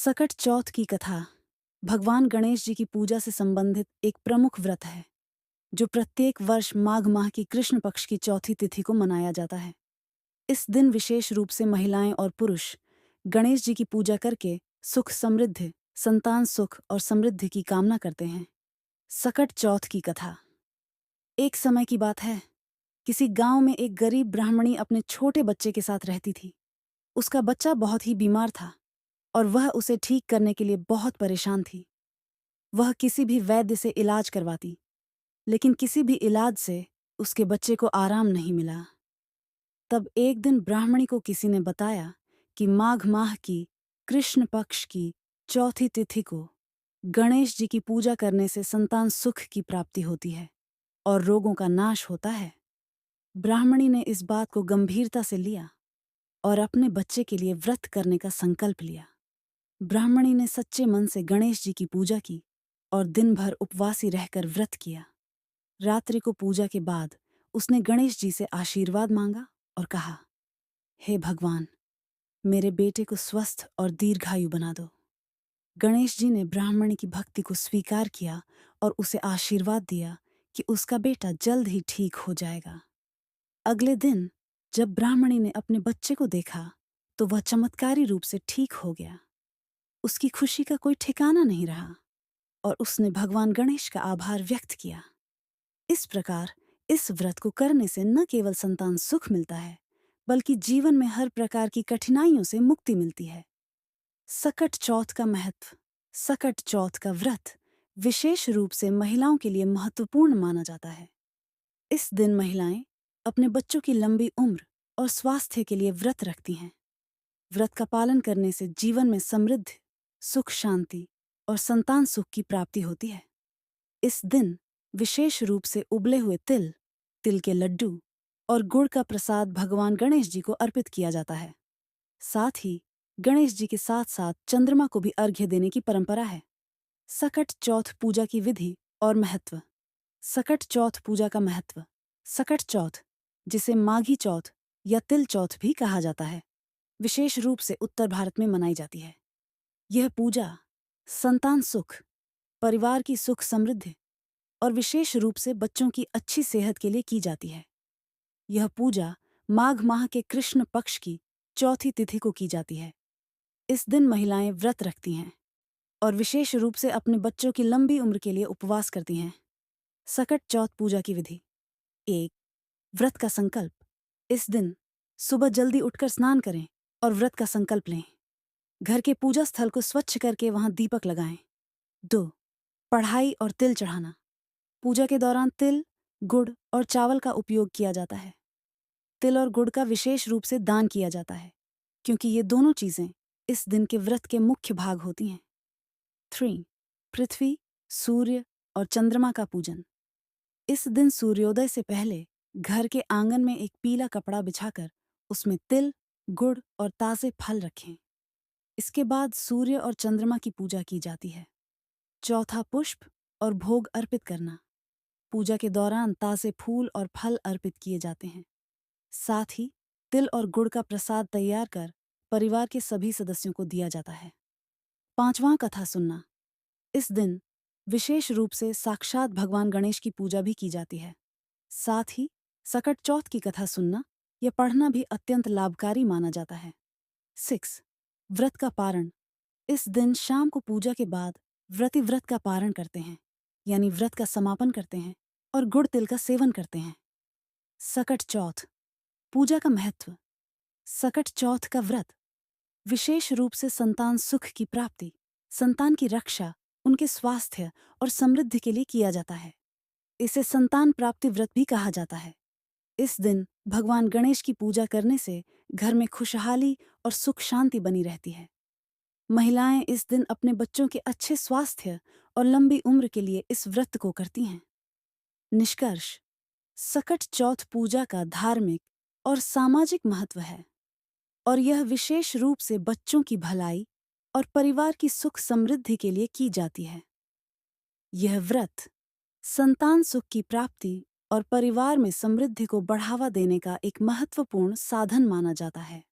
सकट चौथ की कथा भगवान गणेश जी की पूजा से संबंधित एक प्रमुख व्रत है जो प्रत्येक वर्ष माघ माह की कृष्ण पक्ष की चौथी तिथि को मनाया जाता है। इस दिन विशेष रूप से महिलाएं और पुरुष गणेश जी की पूजा करके सुख समृद्धि, संतान सुख और समृद्धि की कामना करते हैं। सकट चौथ की कथा। एक समय की बात है, किसी गांव में एक गरीब ब्राह्मणी अपने छोटे बच्चे के साथ रहती थी। उसका बच्चा बहुत ही बीमार था और वह उसे ठीक करने के लिए बहुत परेशान थी। वह किसी भी वैद्य से इलाज करवाती, लेकिन किसी भी इलाज से उसके बच्चे को आराम नहीं मिला। तब एक दिन ब्राह्मणी को किसी ने बताया कि माघ माह की कृष्ण पक्ष की चौथी तिथि को गणेश जी की पूजा करने से संतान सुख की प्राप्ति होती है और रोगों का नाश होता है। ब्राह्मणी ने इस बात को गंभीरता से लिया और अपने बच्चे के लिए व्रत करने का संकल्प लिया। ब्राह्मणी ने सच्चे मन से गणेश जी की पूजा की और दिन भर उपवासी रहकर व्रत किया। रात्रि को पूजा के बाद उसने गणेश जी से आशीर्वाद मांगा और कहा, हे भगवान, मेरे बेटे को स्वस्थ और दीर्घायु बना दो। गणेश जी ने ब्राह्मणी की भक्ति को स्वीकार किया और उसे आशीर्वाद दिया कि उसका बेटा जल्द ही ठीक हो जाएगा। अगले दिन जब ब्राह्मणी ने अपने बच्चे को देखा तो वह चमत्कारी रूप से ठीक हो गया। उसकी खुशी का कोई ठिकाना नहीं रहा और उसने भगवान गणेश का आभार व्यक्त किया। इस प्रकार इस व्रत को करने से न केवल संतान सुख मिलता है, बल्कि जीवन में हर प्रकार की कठिनाइयों से मुक्ति मिलती है। सकट चौथ का महत्व। सकट चौथ का व्रत विशेष रूप से महिलाओं के लिए महत्वपूर्ण माना जाता है। इस दिन महिलाएं अपने बच्चों की लंबी उम्र और स्वास्थ्य के लिए व्रत रखती हैं। व्रत का पालन करने से जीवन में समृद्धि, सुख शांति और संतान सुख की प्राप्ति होती है। इस दिन विशेष रूप से उबले हुए तिल, तिल के लड्डू और गुड़ का प्रसाद भगवान गणेश जी को अर्पित किया जाता है। साथ ही गणेश जी के साथ साथ चंद्रमा को भी अर्घ्य देने की परंपरा है। सकट चौथ पूजा की विधि और महत्व। सकट चौथ पूजा का महत्व। सकट चौथ, जिसे माघी चौथ या तिल चौथ भी कहा जाता है, विशेष रूप से उत्तर भारत में मनाई जाती है। यह पूजा संतान सुख, परिवार की सुख समृद्धि और विशेष रूप से बच्चों की अच्छी सेहत के लिए की जाती है। यह पूजा माघ माह के कृष्ण पक्ष की चौथी तिथि को की जाती है। इस दिन महिलाएं व्रत रखती हैं और विशेष रूप से अपने बच्चों की लंबी उम्र के लिए उपवास करती हैं। सकट चौथ पूजा की विधि। 1. व्रत का संकल्प। इस दिन सुबह जल्दी उठकर स्नान करें और व्रत का संकल्प लें। घर के पूजा स्थल को स्वच्छ करके वहां दीपक लगाएं। 2. पढ़ाई और तिल चढ़ाना। पूजा के दौरान तिल, गुड़ और चावल का उपयोग किया जाता है। तिल और गुड़ का विशेष रूप से दान किया जाता है, क्योंकि ये दोनों चीजें इस दिन के व्रत के मुख्य भाग होती हैं। 3. पृथ्वी, सूर्य और चंद्रमा का पूजन। इस दिन सूर्योदय से पहले घर के आंगन में एक पीला कपड़ा बिछाकर उसमें तिल, गुड़ और ताजे फल रखें। इसके बाद सूर्य और चंद्रमा की पूजा की जाती है। 4. पुष्प और भोग अर्पित करना। पूजा के दौरान ताजे फूल और फल अर्पित किए जाते हैं। साथ ही तिल और गुड़ का प्रसाद तैयार कर परिवार के सभी सदस्यों को दिया जाता है। 5वां कथा सुनना। इस दिन विशेष रूप से साक्षात भगवान गणेश की पूजा भी की जाती है। साथ ही सकट चौथ की कथा सुनना या पढ़ना भी अत्यंत लाभकारी माना जाता है। 6. व्रत का पारण। इस दिन शाम को पूजा के बाद व्रती व्रत का पारण करते हैं, यानी व्रत का समापन करते हैं और गुड़ तिल का सेवन करते हैं। सकट चौथ पूजा का महत्व। सकट चौथ का व्रत विशेष रूप से संतान सुख की प्राप्ति, संतान की रक्षा, उनके स्वास्थ्य और समृद्धि के लिए किया जाता है। इसे संतान प्राप्ति व्रत भी कहा जाता है। इस दिन भगवान गणेश की पूजा करने से घर में खुशहाली और सुख शांति बनी रहती है। महिलाएं इस दिन अपने बच्चों के अच्छे स्वास्थ्य और लंबी उम्र के लिए इस व्रत को करती हैं। निष्कर्ष। सकट चौथ पूजा का धार्मिक और सामाजिक महत्व है और यह विशेष रूप से बच्चों की भलाई और परिवार की सुख समृद्धि के लिए की जाती है। यह व्रत संतान सुख की प्राप्ति और परिवार में समृद्धि को बढ़ावा देने का एक महत्वपूर्ण साधन माना जाता है।